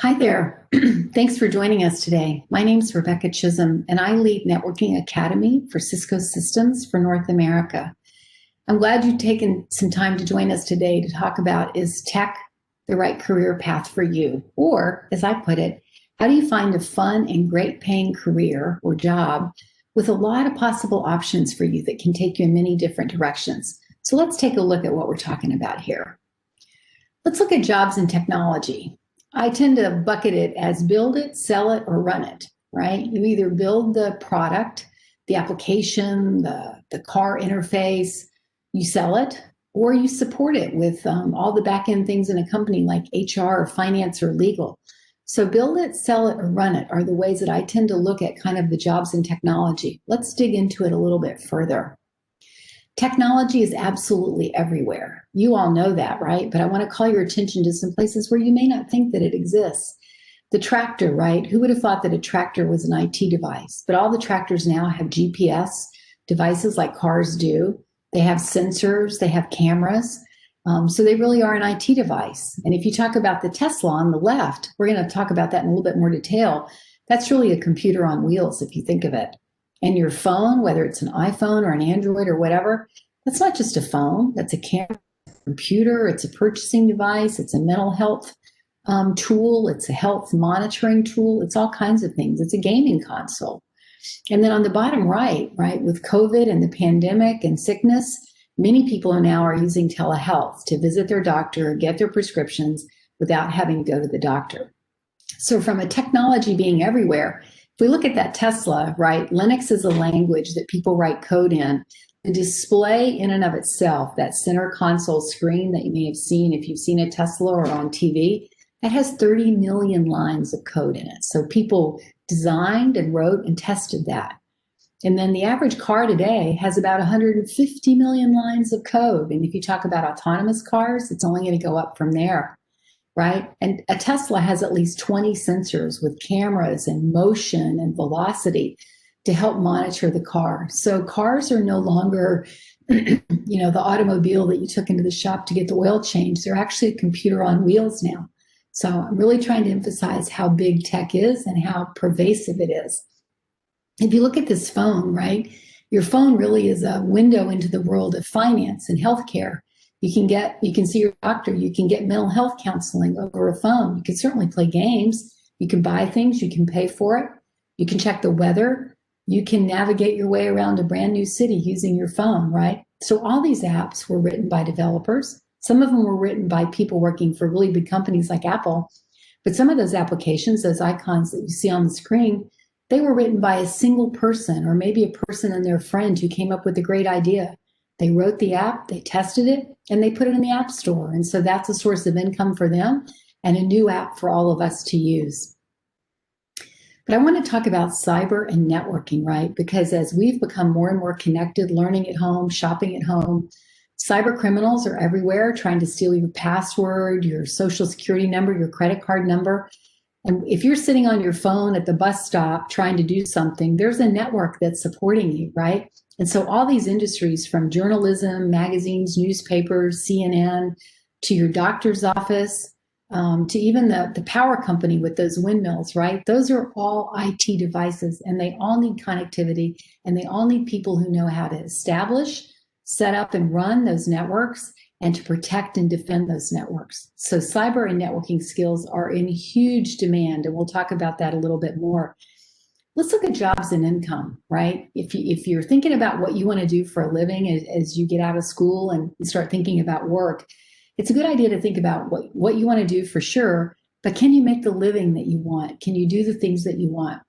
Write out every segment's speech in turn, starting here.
Hi there. Thanks for joining us today. My name is Rebecca Chisholm, and I lead Networking Academy for Cisco Systems for North America. I'm glad you've taken some time to join us today to talk about, is tech the right career path for you? Or, as I put it, how do you find a fun and great paying career or job with a lot of possible options for you that can take you in many different directions? So let's take a look at what we're talking about here. Let's look at jobs in technology. I tend to bucket it as build it, sell it, or run it, right? You either build the product, the application, the car interface, you sell it, or you support it with all the back-end things in a company like HR or finance or legal. So build it, sell it, or run it are the ways that I tend to look at kind of the jobs in technology. Let's dig into it a little bit further. Technology is absolutely everywhere. You all know that, right? But I want to call your attention to some places where you may not think that it exists. The tractor, right? Who would have thought that a tractor was an IT device? But all the tractors now have GPS devices like cars do. They have sensors, they have cameras. So they really are an IT device. And if you talk about the Tesla on the left, we're going to talk about that in a little bit more detail. That's really a computer on wheels, if you think of it. And your phone, whether it's an iPhone or an Android or whatever, that's not just a phone. That's a camera, a computer. It's a purchasing device. It's a mental health tool. It's a health monitoring tool. It's all kinds of things. It's a gaming console. And then on the bottom right, with COVID and the pandemic and sickness, many people now are using telehealth to visit their doctor, get their prescriptions without having to go to the doctor. So from a technology being everywhere, if we look at that Tesla, right, Linux is a language that people write code in. The display in and of itself, that center console screen that you may have seen if you've seen a Tesla or on TV, that has 30 million lines of code in it. So people designed and wrote and tested that. And then the average car today has about 150 million lines of code. And if you talk about autonomous cars, it's only going to go up from there. Right? And a Tesla has at least 20 sensors with cameras and motion and velocity to help monitor the car. So cars are no longer, the automobile that you took into the shop to get the oil changed. They're actually a computer on wheels now. So I'm really trying to emphasize how big tech is and how pervasive it is. If you look at this phone, right, your phone really is a window into the world of finance and healthcare. You can see your doctor, you can get mental health counseling over a phone. You can certainly play games. You can buy things, you can pay for it. You can check the weather. You can navigate your way around a brand new city using your phone, right? So all these apps were written by developers. Some of them were written by people working for really big companies like Apple. But some of those applications, those icons that you see on the screen, they were written by a single person or maybe a person and their friend who came up with a great idea. They wrote the app, they tested it, and they put it in the App Store. And so that's a source of income for them and a new app for all of us to use. But I want to talk about cyber and networking, right? Because as we've become more and more connected, learning at home, shopping at home, cyber criminals are everywhere trying to steal your password, your social security number, your credit card number. And if you're sitting on your phone at the bus stop trying to do something, there's a network that's supporting you, right? And so all these industries, from journalism, magazines, newspapers, CNN, to your doctor's office, to even the power company with those windmills, right? Those are all IT devices, and they all need connectivity, and they all need people who know how to establish, set up, and run those networks, and to protect and defend those networks. So cyber and networking skills are in huge demand, and we'll talk about that a little bit more. Let's look at jobs and income, right? If you're thinking about what you want to do for a living as you get out of school and start thinking about work, it's a good idea to think about what you want to do for sure, but can you make the living that you want? Can you do the things that you want?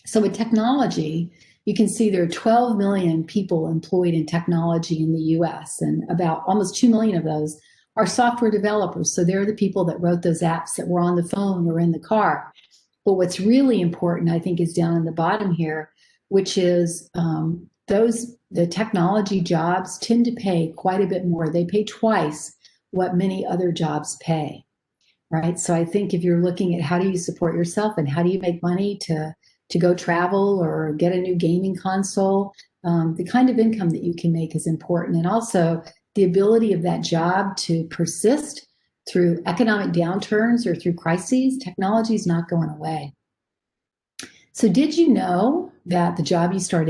So with technology, you can see there are 12 million people employed in technology in the US, and about almost 2 million of those are software developers. So they're the people that wrote those apps that were on the phone or in the car. But what's really important, I think, is down in the bottom here, which is the technology jobs tend to pay quite a bit more. They pay twice what many other jobs pay, right? So I think if you're looking at how do you support yourself and how do you make money to go travel or get a new gaming console, the kind of income that you can make is important. And also the ability of that job to persist, through economic downturns or through crises, technology is not going away. So did you know that the job you start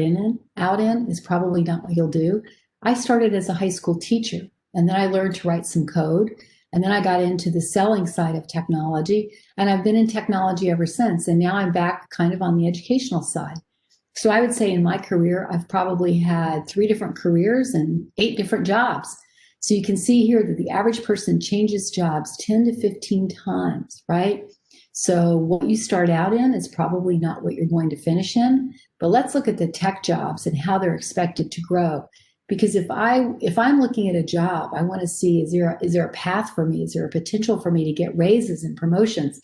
out in is probably not what you'll do? I started as a high school teacher, and then I learned to write some code, and then I got into the selling side of technology, and I've been in technology ever since, and now I'm back kind of on the educational side. So I would say in my career, I've probably had 3 different careers and 8 different jobs. So you can see here that the average person changes jobs 10 to 15 times, right? So what you start out in is probably not what you're going to finish in, but let's look at the tech jobs and how they're expected to grow. Because if I'm looking at a job, I want to see, is there a path for me? Is there a potential for me to get raises and promotions?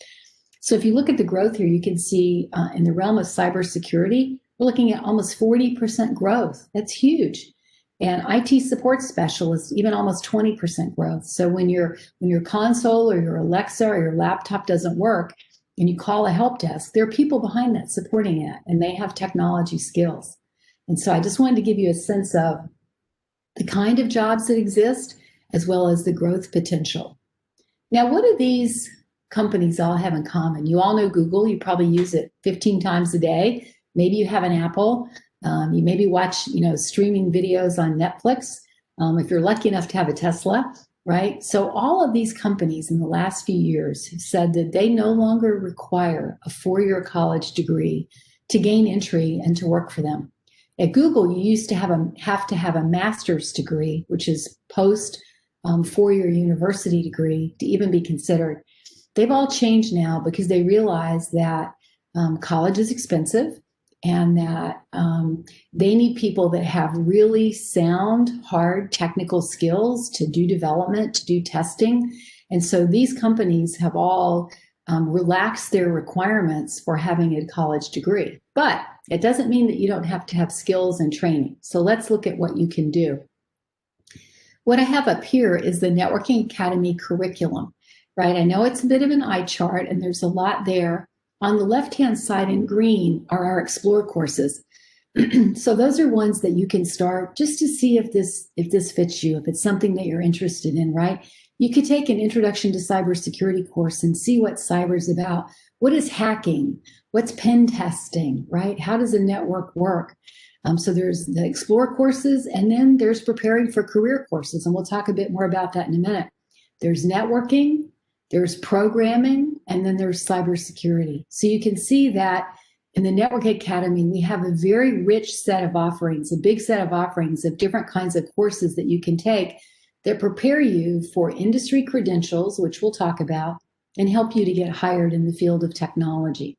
So if you look at the growth here, you can see in the realm of cybersecurity, we're looking at almost 40% growth. That's huge. And IT support specialists, even almost 20% growth. So when your console or your Alexa or your laptop doesn't work and you call a help desk, there are people behind that supporting it, and they have technology skills. And so I just wanted to give you a sense of the kind of jobs that exist, as well as the growth potential. Now, what do these companies all have in common? You all know Google. You probably use it 15 times a day. Maybe you have an Apple. You maybe watch, streaming videos on Netflix. If you're lucky enough to have a Tesla, right? So all of these companies in the last few years have said that they no longer require a 4-year college degree to gain entry and to work for them. At Google, you used to have a master's degree, which is post 4-year university degree, to even be considered. They've all changed now because they realize that college is expensive, and that they need people that have really sound, hard technical skills to do development, to do testing. And so these companies have all relaxed their requirements for having a college degree. But it doesn't mean that you don't have to have skills and training. So let's look at what you can do. What I have up here is the Networking Academy curriculum, right? I know it's a bit of an eye chart, and there's a lot there. On the left-hand side in green are our Explore courses. So those are ones that you can start just to see if this fits you, if it's something that you're interested in, right? You could take an Introduction to Cybersecurity course and see what cyber is about. What is hacking? What's pen testing, right? How does a network work? So there's the Explore courses, and then there's Preparing for Career courses, and we'll talk a bit more about that in a minute. There's networking, there's programming, and then there's cybersecurity. So you can see that in the Network Academy, we have a very rich set of offerings, a big set of offerings of different kinds of courses that you can take that prepare you for industry credentials, which we'll talk about, and help you to get hired in the field of technology.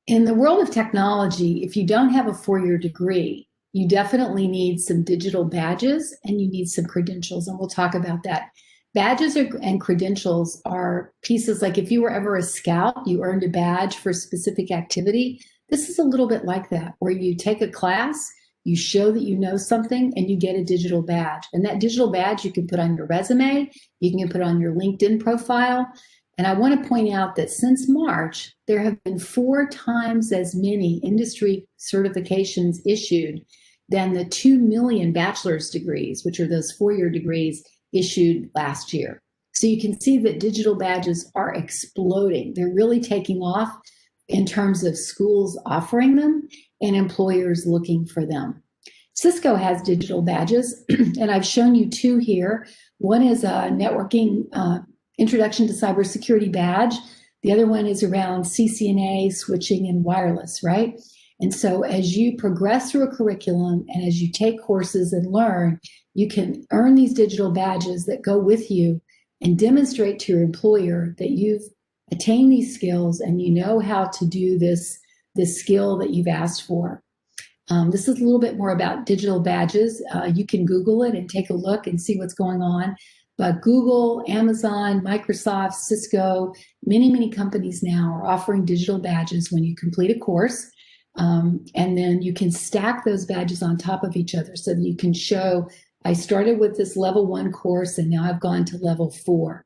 In the world of technology, if you don't have a 4-year degree, you definitely need some digital badges and you need some credentials, and we'll talk about that. Badges and credentials are pieces like if you were ever a scout, you earned a badge for a specific activity. This is a little bit like that, where you take a class, you show that you know something, and you get a digital badge. And that digital badge you can put on your resume, you can put on your LinkedIn profile. And I want to point out that since March, there have been 4 times as many industry certifications issued than the 2 million bachelor's degrees, which are those 4-year degrees, issued last year. So you can see that digital badges are exploding. They're really taking off in terms of schools offering them and employers looking for them. Cisco has digital badges, and I've shown you 2 here. One is a networking Introduction to Cybersecurity badge. The other one is around CCNA, switching, and wireless, right? And so as you progress through a curriculum and as you take courses and learn, you can earn these digital badges that go with you and demonstrate to your employer that you've attained these skills and you know how to do this skill that you've asked for. This is a little bit more about digital badges. You can Google it and take a look and see what's going on. But Google, Amazon, Microsoft, Cisco, many companies now are offering digital badges when you complete a course. And then you can stack those badges on top of each other so that you can show, I started with this level 1 course and now I've gone to level 4.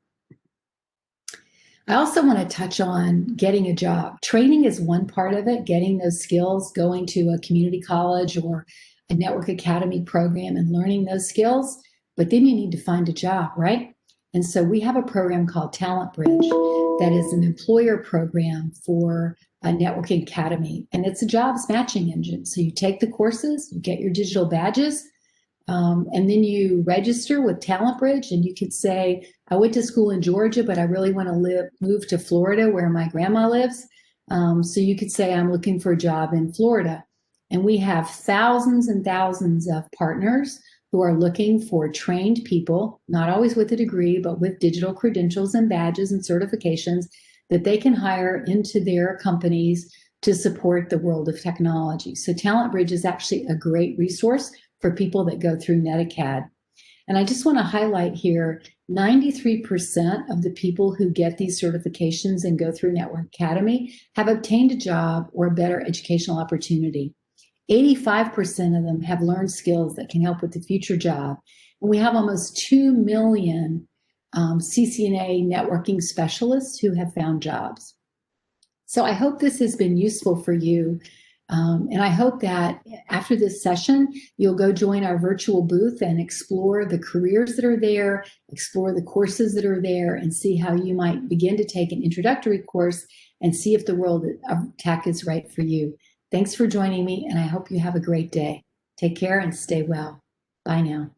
I also want to touch on getting a job. Training is one part of it, getting those skills, going to a community college or a network academy program and learning those skills. but then you need to find a job, right? And so we have a program called Talent Bridge that is an employer program for a networking academy, and it's a jobs matching engine. So you take the courses, you get your digital badges, and then you register with Talent Bridge, and you could say, I went to school in Georgia, but I really want to move to Florida where my grandma lives. So you could say, I'm looking for a job in Florida. And we have thousands and thousands of partners who are looking for trained people, not always with a degree, but with digital credentials and badges and certifications that they can hire into their companies to support the world of technology. So Talent Bridge is actually a great resource for people that go through NetAcad. And I just want to highlight here, 93% of the people who get these certifications and go through Network Academy have obtained a job or a better educational opportunity. 85% of them have learned skills that can help with the future job. And we have almost 2 million CCNA networking specialists who have found jobs. So I hope this has been useful for you. And I hope that after this session, you'll go join our virtual booth and explore the careers that are there, explore the courses that are there, and see how you might begin to take an introductory course and see if the world of tech is right for you. Thanks for joining me, and I hope you have a great day. Take care and stay well. Bye now.